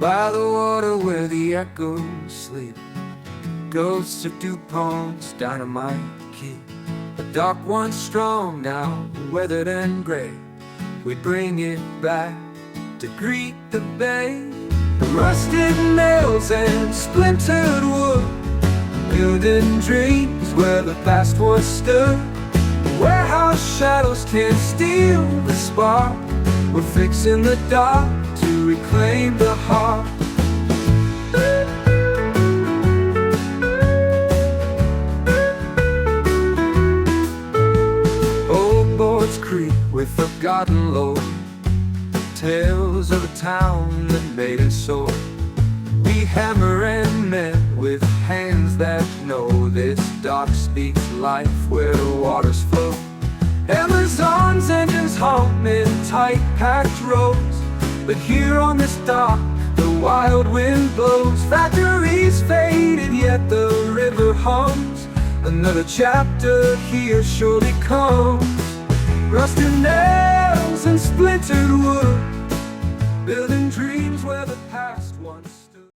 by the water where the echoes sleep. Ghosts of Dupont's dynamite keep a dark one strong, now weathered and gray. We bring it back to greet the bay. Rusted nails and splintered wood, building dreams where the past once stood. Warehouse shadows can't steal the spark. We're fixing the dark to reclaim the heart. Old boards creak with forgotten lore, tales of a town that made it soar. We hammer and mend with hands that know this dock speaks life where the waters flow. Amazon's engines hum in tight packed rows, but here on this dock the wild wind blows. Factories faded yet the river hums, another chapter here surely comes. Rusted nails and splintered wood, building dreams where the past once